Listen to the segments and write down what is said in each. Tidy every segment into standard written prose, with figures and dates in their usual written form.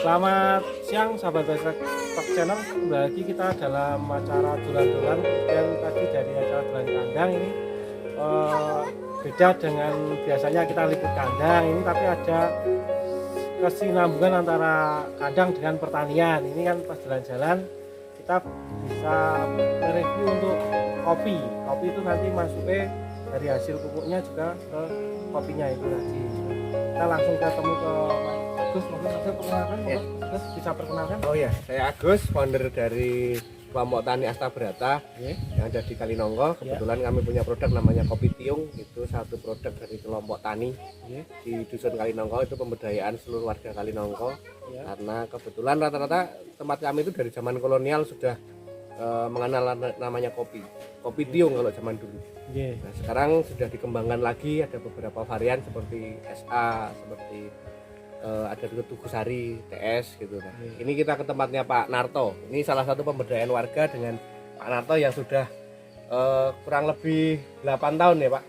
Selamat siang sahabat Talk Channel. Kembali lagi kita dalam acara dulan-dulan. Dan tadi dari acara dulan kandang ini beda dengan biasanya kita liput kandang ini, tapi ada kesinambungan antara kandang dengan pertanian. Ini kan pas jalan-jalan kita bisa mereview untuk kopi. Kopi itu nanti masuknya dari hasil pupuknya juga ke kopinya itu tadi. Kita langsung ketemu ke Agus, mungkin Agus perkenalkan, ya. Agus bisa perkenalkan? Oh ya, saya Agus, founder dari kelompok tani Astabrata yang ada di Kalinonggo. Kebetulan kami punya produk namanya Kopi Tiung, itu satu produk dari kelompok tani di Dusun Kalinonggo, itu pemberdayaan seluruh warga Kalinonggo. Karena kebetulan rata-rata tempat kami itu dari zaman kolonial sudah mengenal namanya kopi tiung kalau zaman dulu. Nah, sekarang sudah dikembangkan lagi, ada beberapa varian seperti SA, seperti ada Tugusari, TS gitu. Nah, ini kita ke tempatnya Pak Narto. Ini salah satu pemberdayaan warga dengan Pak Narto yang sudah kurang lebih 8 tahun ya Pak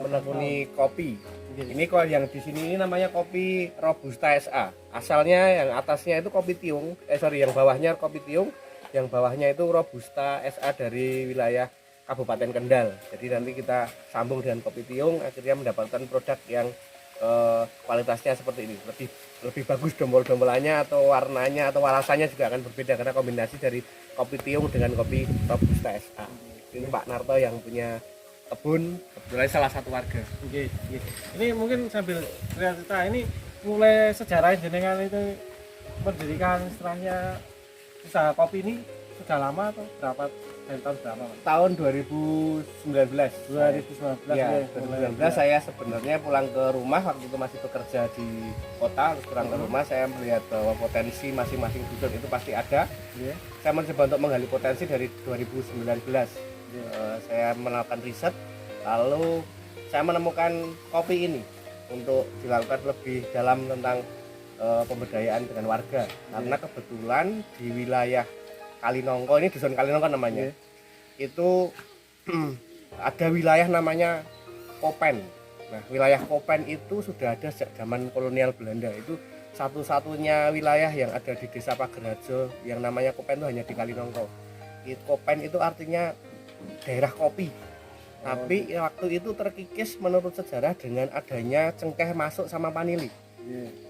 menekuni kopi. Ini kok yang di sini ini namanya kopi Robusta SA. Asalnya yang atasnya itu kopi tiung, yang bawahnya kopi tiung, yang bawahnya itu Robusta SA dari wilayah Kabupaten Kendal. Jadi nanti kita sambung dengan kopi tiung, akhirnya mendapatkan produk yang kualitasnya seperti ini, lebih bagus dombol-dombolannya atau warnanya atau warasannya juga akan berbeda karena kombinasi dari kopi tiung dengan kopi Robusta SA. Ini Pak Narto yang punya kebun, kebetulan salah satu warga. Ini mungkin sambil cerita, ini mulai sejarah jenengan itu mendirikan istilahnya usaha kopi ini sudah lama atau berapa, dari tahun berapa Pak? Tahun 2019. Ya, 2019 saya sebenarnya pulang ke rumah, waktu itu masih bekerja di kota, terus pulang ke rumah saya melihat bahwa potensi masing-masing dusun itu pasti ada. Saya mencoba untuk menggali potensi dari 2019. Saya melakukan riset, lalu saya menemukan kopi ini untuk dilakukan lebih dalam tentang pemberdayaan dengan warga. Karena kebetulan di wilayah Kalinonggo, ini dusun Kalinonggo namanya, itu ada wilayah namanya Kopen. Nah, wilayah Kopen itu sudah ada sejak zaman kolonial Belanda. Itu satu-satunya wilayah yang ada di desa Pagerharjo yang namanya Kopen itu hanya di Kalinonggo. Kopen itu artinya daerah kopi. Tapi waktu itu terkikis menurut sejarah dengan adanya cengkeh masuk sama panili.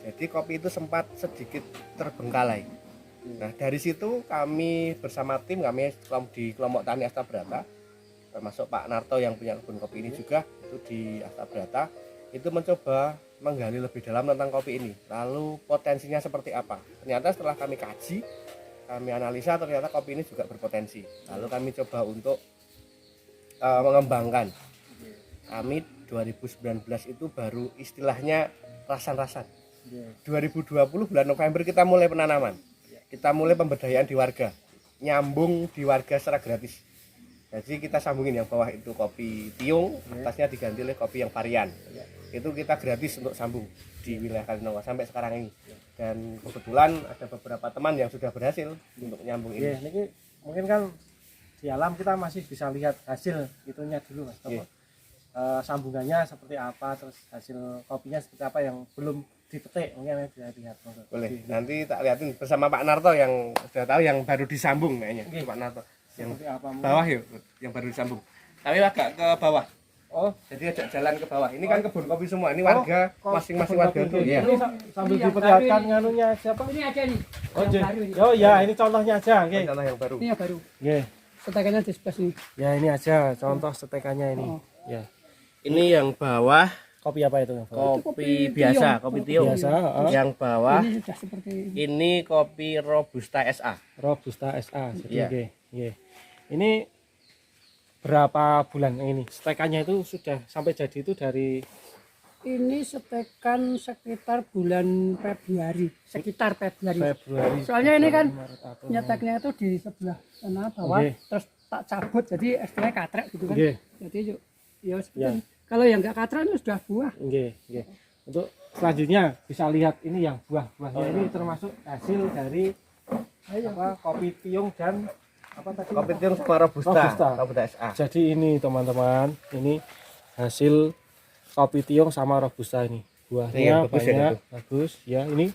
Jadi kopi itu sempat sedikit terbengkalai. Nah, dari situ kami bersama tim kami di kelompok tani Astabrata, termasuk Pak Narto yang punya kebun kopi ini juga itu di Astabrata, itu mencoba menggali lebih dalam tentang kopi ini. Lalu potensinya seperti apa? Ternyata setelah kami kaji, kami analisa, ternyata kopi ini juga berpotensi. Lalu kami coba untuk mengembangkan. Kami 2019 itu baru istilahnya rasan-rasan. 2020 bulan November kita mulai penanaman. Kita mulai pemberdayaan di warga, nyambung di warga secara gratis. Jadi kita sambungin yang bawah itu kopi tiung, atasnya diganti oleh kopi yang varian. Itu kita gratis untuk sambung di wilayah Kalinonggo sampai sekarang ini. Dan kebetulan ada beberapa teman yang sudah berhasil untuk nyambung ini. Ini mungkin kan di alam kita masih bisa lihat hasil itunya dulu Mas. Sambungannya seperti apa, terus hasil kopinya seperti apa yang belum dipetik, mungkin bisa lihat. Boleh, nanti tak lihatin bersama Pak Narto yang sudah tahu, yang baru disambung kayaknya. Pak Narto yang apa, bawah yuk, yang baru disambung. Tapi agak ke bawah. Oh, jadi ajak jalan ke bawah. Ini kan kebun kopi semua. Ini warga masing-masing warga itu. Ya. Ini sambil diperlihatkan nganunya siapa? Ini aja nih. Oh ya, ini contohnya aja. Contoh yang baru. Ini yang baru. Setekannya di sebelah sini. Ya, ini aja contoh setekannya ini. Ya. Ini yang bawah kopi apa itu? Kopi biasa, kopi tiung. Biasa. Yang bawah Ini sudah seperti ini kopi Robusta SA. Robusta SA. Jadi ini berapa bulan ini? Setekannya itu sudah sampai jadi itu dari ini setekan sekitar bulan Februari, sekitar Februari. Soalnya ini kan nyeteknya itu di sebelah sana bawah, terus tak cabut jadi esnya katrek gitu kan. Jadi ya seperti kalau yang enggak katran itu sudah buah. Untuk selanjutnya bisa lihat ini yang buah-buahnya ini termasuk hasil dari kopi tiung dan apa tadi? Kopi tiung sama Robusta SA. Jadi ini teman-teman, ini hasil kopi tiung sama Robusta ini. Buahnya bagus banyak, ya, bagus ya. Ini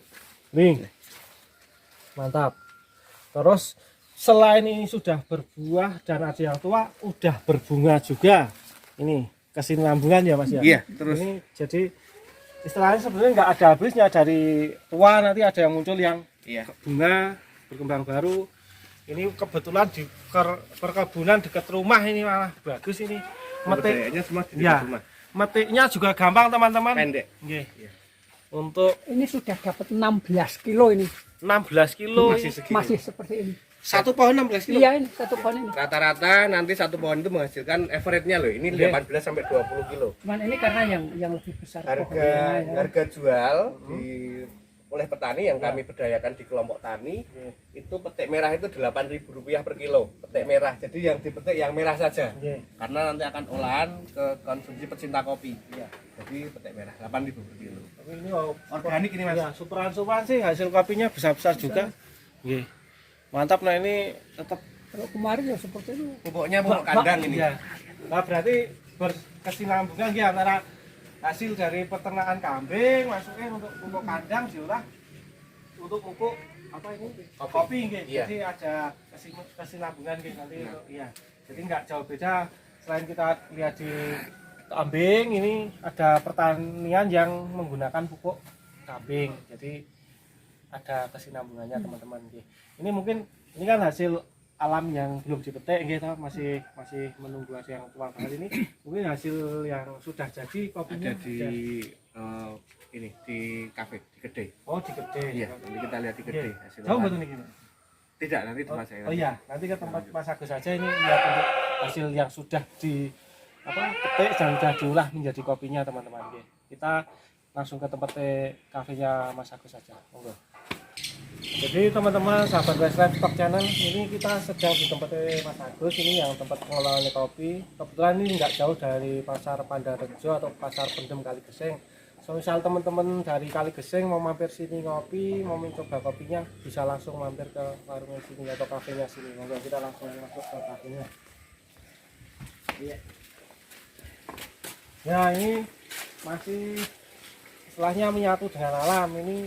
Mantap. Terus selain ini sudah berbuah dan ada yang tua, udah berbunga juga. Ini kesinambungan ya Mas ya. Iya, terus Ini jadi istilahnya sebenarnya nggak ada habisnya, dari tua nanti ada yang muncul yang iya. bunga berkembang baru. Ini kebetulan di perkebunan dekat rumah ini malah bagus ini. Budayanya semua di Ya. dekat rumah. Metiknya juga gampang teman-teman. Pendek. Nggih. Iya. Untuk Ini sudah dapat 16 kilo ini. 16 kilo Masih segini. Masih seperti ini. Satu pohon 16 kilo. Iya, ini satu pohon ini. Rata-rata nanti satu pohon itu menghasilkan average-nya loh. Ini Iya. 18 sampai 20 kilo. Cuman ini karena yang lebih besar Harga pohonnya, ya. harga jual oleh petani yang kami berdayakan di kelompok tani itu petik merah itu Rp8.000 per kilo petik merah. Jadi yang dipetik yang merah saja. Nggih. Karena nanti akan olahan ke konsumsi pecinta kopi. Iya. Jadi petik merah Rp8.000 per kilo. Tapi ini Organik ini Mas. ya, superan sih hasil kopinya besar-besar juga. Nggih. Mantap. Nah ini tetap Kalau kemarin ya seperti itu. Pupuknya pupuk kandang ini. ya. Nah berarti berkesinambungan ya antara hasil dari peternakan kambing masuknya untuk pupuk kandang diolah untuk pupuk apa ini kopi nggih. Iya. Jadi ada kesinambungan nggih nanti untuk iya. Jadi nggak jauh beda, selain kita lihat di kambing ini ada pertanian yang menggunakan pupuk kambing. Jadi ada kesinambungannya teman-teman nggih. Ini mungkin ini kan hasil alam yang belum dipetik nggih toh, masih menunggu ada yang tua banget ini. Mungkin hasil yang sudah jadi kopinya Ada di ini di kafe di Gede. oh di gede. Iya, nanti kita lihat di Gede hasil. Jauh olahan. betul nih gini. Tidak, nanti tempat saya. Oh iya, nanti ke tempat Mas Agus saja ini lihat untuk hasil yang sudah di petik dan sudah diolah menjadi kopinya teman-teman nggih. Kita langsung ke tempat kafenya Mas Agus saja. Monggo. Jadi teman-teman sahabat Westlife Stock Channel, ini kita sedang di tempat Mas Agus, ini yang tempat pengolahannya kopi. Kebetulan ini nggak jauh dari pasar Pandarejo atau pasar Pendem Kaligeseng. So, misal teman-teman dari Kaligeseng mau mampir sini ngopi, mau mencoba kopinya, bisa langsung mampir ke warungnya sini atau kafenya sini. Monggo kita langsung masuk ke kafenya. Iya. Ya ini masih istilahnya menyatu dengan alam. Ini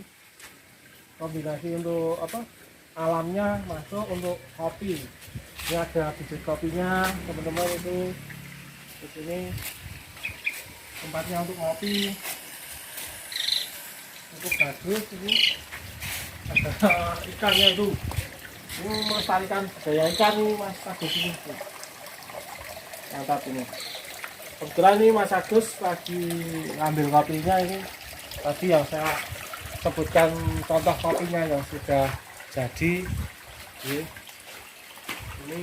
kombinasi untuk apa, alamnya masuk untuk kopi. Ini ada bibit kopinya teman-teman, itu di sini tempatnya untuk kopi, untuk bagus. Ini ada ikannya itu, ini melestarikan budaya ikan nih Mas Agus ini. Mantap ini. Kebetulan ini Mas Agus lagi ngambil kopinya ini tadi yang saya sebutkan contoh kopinya yang sudah jadi. Ini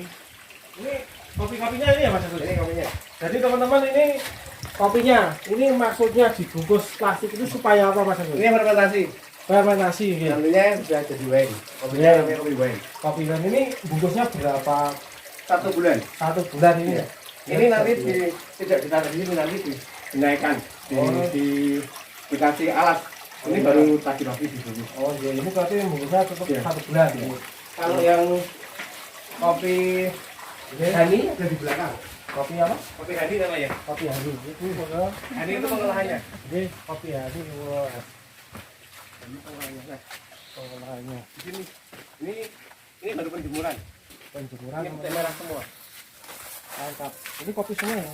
kopinya ini ya Mas Agus. Ini kopinya. Jadi teman-teman ini kopinya, ini maksudnya dibungkus plastik itu supaya apa Mas Agus? Ini fermentasi. Fermentasi gitu. Namanya sudah jadi wine. Kopinya Iya. namanya kopi wine. Kopi dan ini bungkusnya berapa? 1 bulan. 1 bulan ini ya? Ini nanti tidak ditaruh di sini, nanti dinaikkan, dikasih alas. Ini baru tadi pagi dibungkus. Oh iya, ini berarti bungkusnya tetap Iya. 1 bulan ya? Kalau yang kopi Hani ada di belakang. Kopi apa? Kopi Hani namanya. Kopi Hari. Itu pokoknya Hani itu pengolahannya. ini kopi Hari. Wah, Ini pengolahannya. Nah, pengolahannya. di sini ini baru penjemuran. Penjemuran. Ini petik merah semua. Mantap. Ini kopi semua ya?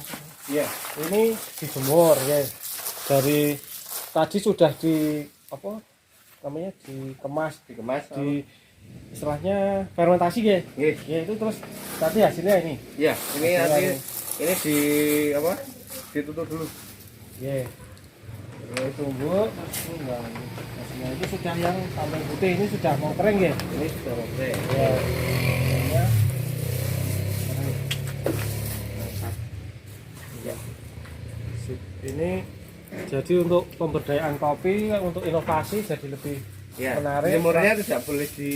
Iya. Ini dijemur ya. Dari tadi sudah di apa namanya, dikemas, di istilahnya fermentasi ya. Iya. Ya itu terus tadi hasilnya ini. Iya. Ini Hasilnya nanti ini. ini di apa? Ditutup dulu. Ya. Ini tunggu. Nah, hasilnya itu sudah yang sampai putih, ini sudah mau kering ya. Ini sudah oke. Ya. Ya. Ya. Sip. Ini jadi untuk pemberdayaan kopi, untuk inovasi jadi lebih Ya. menarik. Jemurnya tidak boleh di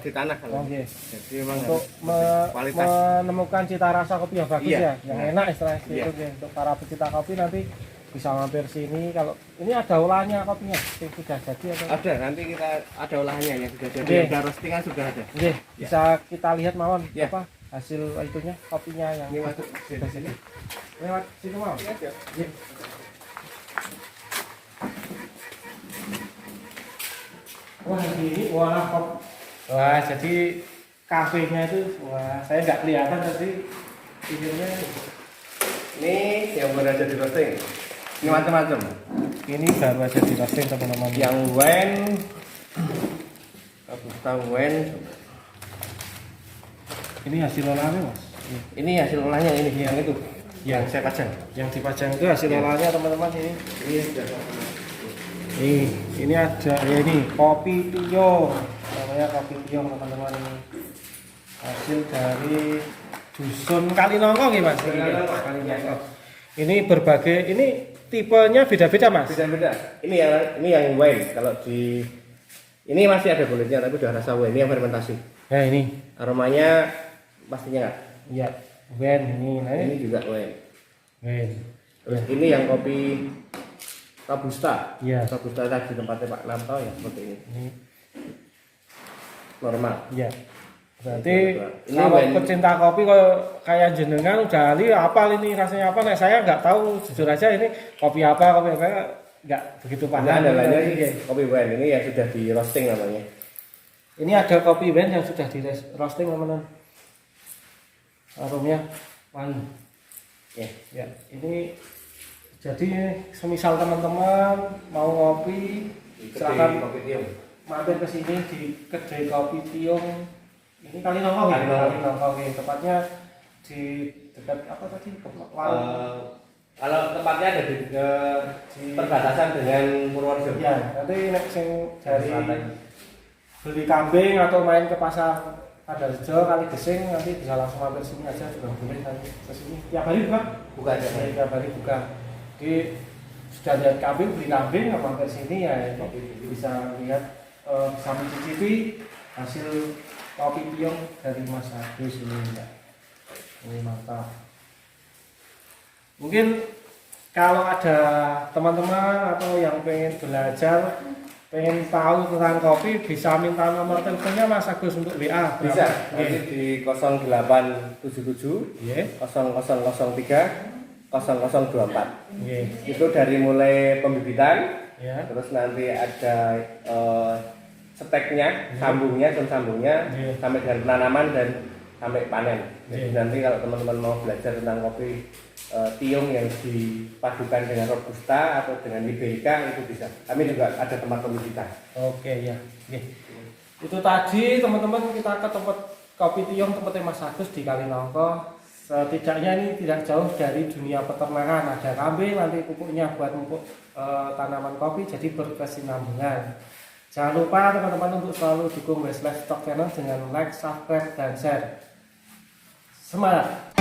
tanah kalau. Oke. Jadi memang Untuk harus kualitas. menemukan cita rasa kopi yang bagus Iya. ya, yang Nah. enak istilahnya Iya. gitu ya. Untuk para pecinta kopi nanti bisa mampir sini. Kalau ini ada olahannya kopinya, yang sudah jadi atau? Ada, nanti kita ada olahannya yang sudah jadi. Oke. Ada roastingan sudah ada. Oke, bisa kita lihat mawon Iya. apa hasil itunya, kopinya yang Ini masuk sudah sini. jadi. Lewat sini mau. Ini aja. Iya. Wah ini wah jadi kafenya itu wah saya nggak kelihatan tadi pinggirnya. Ini yang baru aja di roasting. Ini macam-macam. Ini baru aja di roasting teman-teman. Yang wine, Robusta wine. Ini hasil olahannya mas. Ini hasil olahnya ini, yang itu. Yang saya pajang. Yang dipajang itu hasil olahannya teman-teman ini. Ini ada ya ini kopi tiong, namanya kopi tiong teman-teman ini. Hasil dari dusun Kalinongko ya mas. Kalinongko. Ini berbagai, ini tipenya beda-beda mas. Beda-beda. Ini yang wine. Kalau di ini masih ada kulitnya tapi udah rasa wine. Ini yang fermentasi. Nah ini Aromanya pastinya nggak? ya wen ini. Nah Ini juga wine. wen. Terus ini yang kopi Robusta. Iya. Robusta tadi tempatnya Pak Lamto ya seperti ini. Ini Normal. ya. Berarti Ini kalau wine. pecinta kopi kayak jenengan udah ahli apal ini rasanya apa? Nah saya nggak tahu jujur aja ini kopi apa nggak begitu paham. Ada lainnya Iya. kopi wine ini yang sudah di roasting namanya. Ini ada kopi wen yang sudah di roasting teman-teman. Aromanya wangi. Ya, ini jadi semisal teman-teman mau ngopi silakan kopi tiung. mampir ke sini di kedai kopi tiung. Ini Kalinongko ya? Kalinongko oke. Tepatnya di dekat apa tadi? Kalau tempatnya ada di perbatasan dengan Purworejo. Ya, nanti nek sing dari beli kambing atau main ke pasar Padarejo kali Gesing nanti bisa langsung mampir sini aja juga boleh nanti ke sini. Tiap hari buka? Bukan aja. Ya, tiap hari buka. Jadi sudah lihat kambing, beli kambing, mampir sini ya bisa lihat bisa mencicipi hasil kopi tiong dari Mas Agus ini ya. Ini mantap. Mungkin kalau ada teman-teman atau yang pengen belajar, pengen tahu tentang kopi, bisa minta nomor teleponnya Mas Agus untuk WA. Bisa. Nanti di 0877 Iya. 0003 0024. Iya. Itu dari mulai pembibitan, Ya. terus nanti ada steknya, sambungnya, Iya. sampai dengan penanaman dan sampai panen. Jadi Iya. nanti kalau teman-teman mau belajar tentang kopi tiung yang dipadukan dengan robusta atau dengan liberica itu bisa. Kami juga ada tempat pembibitan. Oke ya. Oke. Itu tadi teman-teman kita ke tempat kopi tiong tempatnya Mas Agus di Kalinongko. Setidaknya ini tidak jauh dari dunia peternakan. Ada kambing, nanti pupuknya buat pupuk tanaman kopi, jadi berkesinambungan. Jangan lupa teman-teman untuk selalu dukung Westlife Stock Channel dengan like, subscribe, dan share. Semangat!